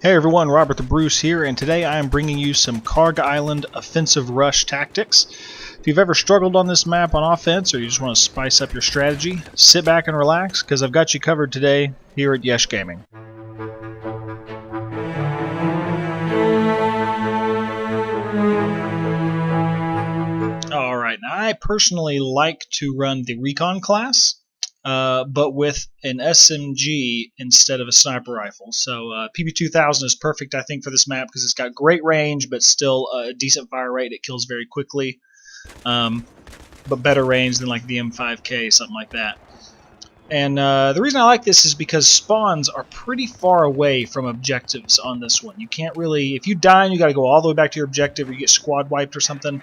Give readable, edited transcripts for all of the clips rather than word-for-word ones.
Hey everyone, Robert the Bruce here, and today I am bringing you some Kharg Island offensive rush tactics. If you've ever struggled on this map on offense, or you just want to spice up your strategy, sit back and relax, because I've got you covered today here at YeshGaming. Alright, now I personally like to run the Recon class, but with an SMG instead of a sniper rifle. So PP2000 is perfect, I think, for this map because it's got great range, but still a decent fire rate. It kills very quickly, but better range than like the M5K, something like that. And the reason I like this is because spawns are pretty far away from objectives on this one. You can't really, if you die and you got to go all the way back to your objective, or you get squad wiped or something,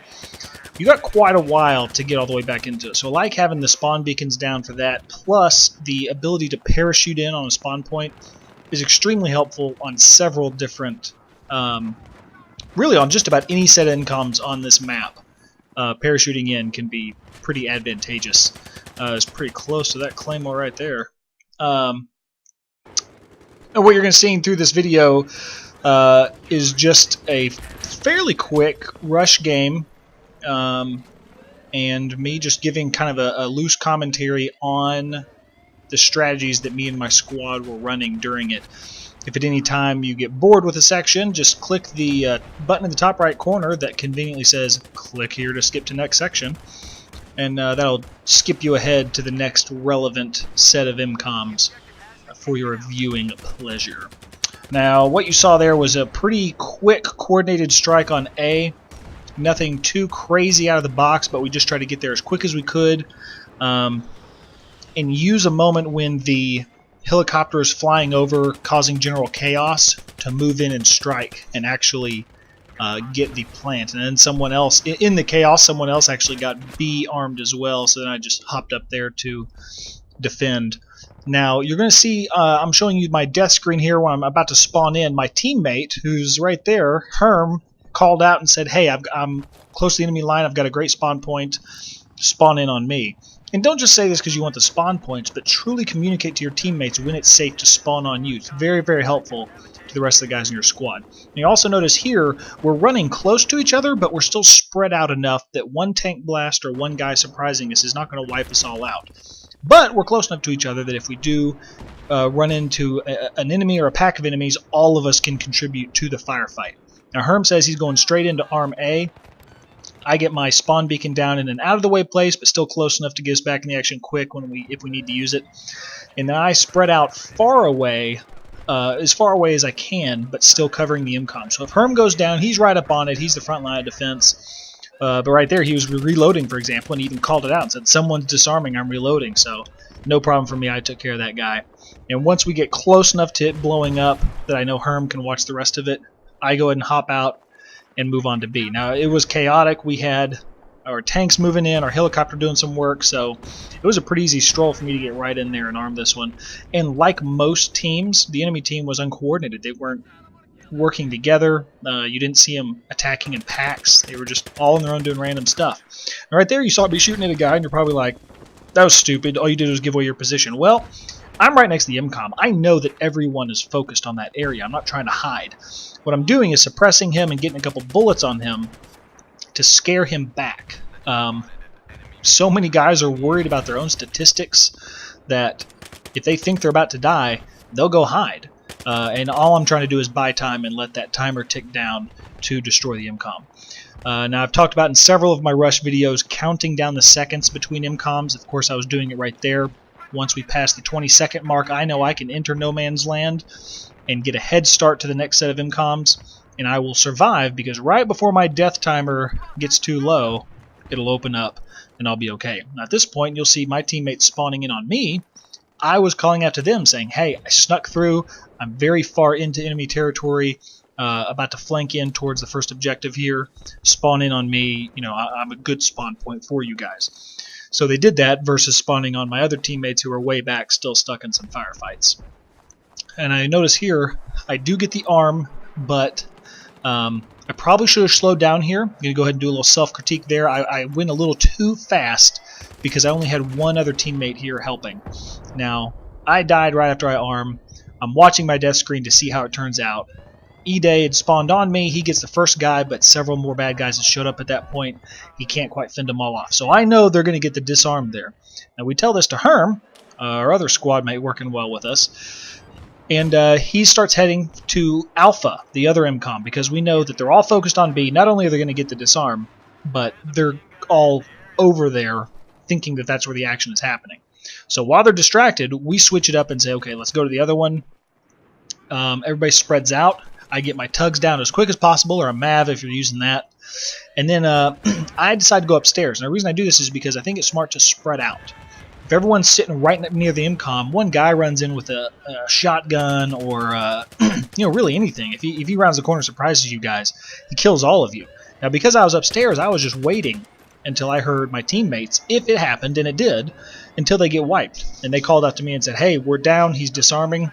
you got quite a while to get all the way back into it. So I like having the spawn beacons down for that, plus the ability to parachute in on a spawn point is extremely helpful on several different, really on just about any set of MCOMs on this map. Parachuting in can be pretty advantageous. It's pretty close to that claymore right there. And what you're going to see through this video is just a fairly quick rush game. And me just giving kind of a loose commentary on the strategies that me and my squad were running during it. If at any time you get bored with a section, just click the button in the top right corner that conveniently says click here to skip to next section, and that'll skip you ahead to the next relevant set of MCOMs for your viewing pleasure. Now what you saw there was a pretty quick coordinated strike on A. Nothing too crazy out of the box, but we just tried to get there as quick as we could, and use a moment when the helicopter is flying over, causing general chaos, to move in and strike and actually get the plant. And then someone else, in the chaos, someone else actually got B armed as well, so then I just hopped up there to defend. Now, you're going to see, I'm showing you my death screen here when I'm about to spawn in. My teammate, who's right there, Herm, called out and said, hey, I'm close to the enemy line, I've got a great spawn point, spawn in on me. And don't just say this because you want the spawn points, but truly communicate to your teammates when it's safe to spawn on you. It's very, very helpful to the rest of the guys in your squad. And you also notice here, we're running close to each other, but we're still spread out enough that one tank blast or one guy surprising us is not going to wipe us all out. But we're close enough to each other that if we do run into an enemy or a pack of enemies, all of us can contribute to the firefight. Now Herm says he's going straight into Arm A. I get my spawn beacon down in an out-of-the-way place, but still close enough to get us back in the action quick if we need to use it. And then I spread out far away as I can, but still covering the MCOM. So if Herm goes down, he's right up on it. He's the front line of defense. But right there, he was reloading, for example, and he even called it out and said, someone's disarming, I'm reloading. So no problem for me, I took care of that guy. And once we get close enough to it blowing up that I know Herm can watch the rest of it, I go ahead and hop out and move on to B. Now, it was chaotic. We had our tanks moving in, our helicopter doing some work, so it was a pretty easy stroll for me to get right in there and arm this one. And like most teams, the enemy team was uncoordinated. They weren't working together. You didn't see them attacking in packs. They were just all on their own doing random stuff. And right there, you saw me shooting at a guy, and you're probably like, that was stupid. All you did was give away your position. Well, I'm right next to the MCOM. I know that everyone is focused on that area. I'm not trying to hide. What I'm doing is suppressing him and getting a couple bullets on him to scare him back. So many guys are worried about their own statistics that if they think they're about to die, they'll go hide. And all I'm trying to do is buy time and let that timer tick down to destroy the MCOM. Now, I've talked about in several of my rush videos counting down the seconds between MCOMs. Of course, I was doing it right there. Once we pass the 20-second mark, I know I can enter no man's land and get a head start to the next set of MCOMs, and I will survive because right before my death timer gets too low, it'll open up and I'll be okay. Now, at this point, you'll see my teammates spawning in on me. I was calling out to them saying, hey, I snuck through. I'm very far into enemy territory, about to flank in towards the first objective here. Spawn in on me. You know, I'm a good spawn point for you guys. So they did that versus spawning on my other teammates who are way back, still stuck in some firefights. And I notice here, I do get the arm, but I probably should have slowed down here. I'm going to go ahead and do a little self-critique there. I went a little too fast because I only had one other teammate here helping. Now, I died right after I arm. I'm watching my death screen to see how it turns out. E-Day had spawned on me. He gets the first guy, but several more bad guys had showed up at that point. He can't quite fend them all off. So I know they're going to get the disarm there. Now we tell this to Herm, our other squad mate working well with us, and he starts heading to Alpha, the other MCOM, because we know that they're all focused on B. Not only are they going to get the disarm, but they're all over there thinking that that's where the action is happening. So while they're distracted, we switch it up and say, okay, let's go to the other one. Everybody spreads out. I get my tugs down as quick as possible, or a MAV if you're using that. And then I decide to go upstairs. And the reason I do this is because I think it's smart to spread out. If everyone's sitting right near the MCOM, one guy runs in with a shotgun or really anything. If he rounds the corner, surprises you guys, he kills all of you. Now, because I was upstairs, I was just waiting until I heard my teammates, if it happened, and it did, until they get wiped. And they called out to me and said, hey, we're down, he's disarming.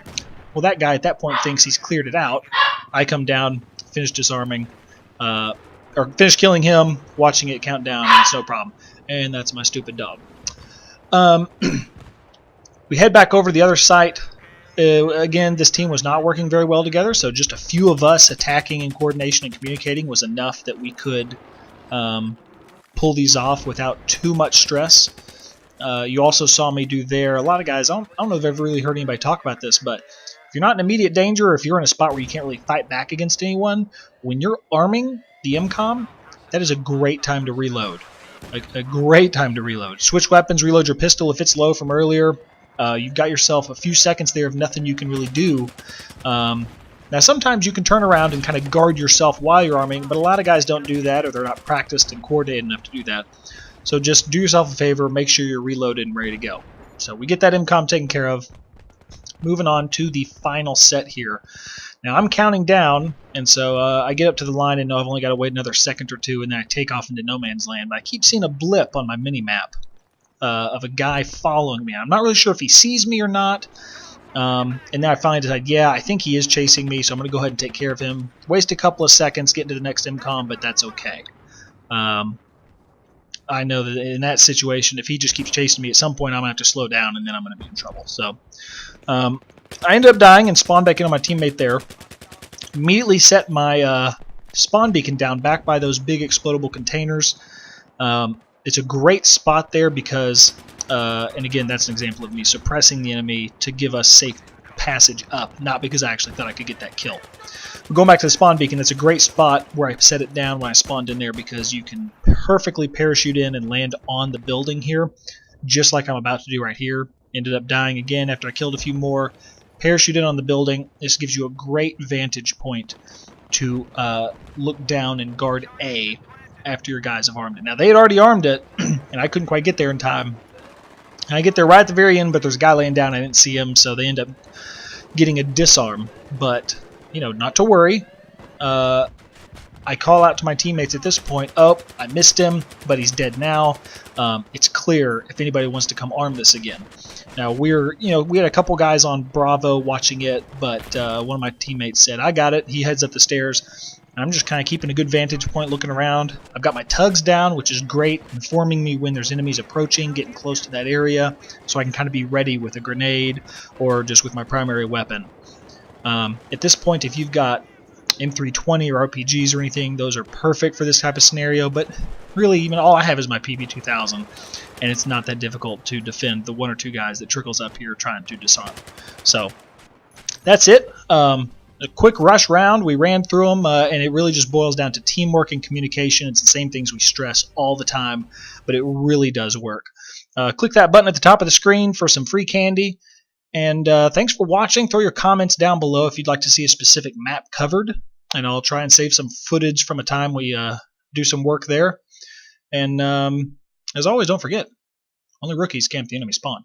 Well, that guy at that point thinks he's cleared it out. I come down, finish disarming, or finish killing him, watching it count down, and it's no problem. And that's my stupid dog. We head back over to the other site. Again, this team was not working very well together, so just a few of us attacking in coordination and communicating was enough that we could pull these off without too much stress. You also saw me do there. A lot of guys, I don't know if I've ever really heard anybody talk about this, but if you're not in immediate danger, or if you're in a spot where you can't really fight back against anyone, when you're arming the MCOM, that is a great time to reload. A great time to reload. Switch weapons, reload your pistol if it's low from earlier. You've got yourself a few seconds there of nothing you can really do. Now, sometimes you can turn around and kind of guard yourself while you're arming, but a lot of guys don't do that, or they're not practiced and coordinated enough to do that. So just do yourself a favor, make sure you're reloaded and ready to go. So we get that MCOM taken care of. Moving on to the final set here. Now I'm counting down, and so I get up to the line and know I've only got to wait another second or two, and then I take off into no man's land. But I keep seeing a blip on my mini-map of a guy following me. I'm not really sure if he sees me or not. And then I finally decide, yeah, I think he is chasing me, so I'm going to go ahead and take care of him. Waste a couple of seconds getting to the next MCOM, but that's okay. I know that in that situation, if he just keeps chasing me, at some point I'm going to have to slow down, and then I'm going to be in trouble. So I ended up dying and spawned back in on my teammate there. Immediately set my spawn beacon down back by those big explodable containers. It's a great spot there because, and again, that's an example of me suppressing the enemy to give us safe passage up, not because I actually thought I could get that kill. Going back to the spawn beacon, it's a great spot where I set it down when I spawned in there because you can perfectly parachute in and land on the building here, just like I'm about to do right here. Ended up dying again after I killed a few more. Parachute in on the building. This gives you a great vantage point to look down and guard A after your guys have armed it. Now, they had already armed it, and I couldn't quite get there in time. And I get there right at the very end, but there's a guy laying down. I didn't see him, so they end up getting a disarm. But, you know, not to worry. I call out to my teammates at this point, oh, I missed him, but he's dead now. It's clear if anybody wants to come arm this again. Now, we had a couple guys on Bravo watching it, but one of my teammates said, I got it. He heads up the stairs. I'm just kind of keeping a good vantage point looking around. I've got my tugs down, which is great, informing me when there's enemies approaching, getting close to that area, so I can kind of be ready with a grenade or just with my primary weapon. At this point, if you've got M320 or RPGs or anything, those are perfect for this type of scenario, but really even all I have is my PB2000, and it's not that difficult to defend the one or two guys that trickles up here trying to disarm. So that's it. A quick rush round. We ran through them, and it really just boils down to teamwork and communication. It's the same things we stress all the time, but it really does work. Click that button at the top of the screen for some free candy. And thanks for watching. Throw your comments down below if you'd like to see a specific map covered, and I'll try and save some footage from a time we do some work there. And as always, don't forget, only rookies camp the enemy spawn.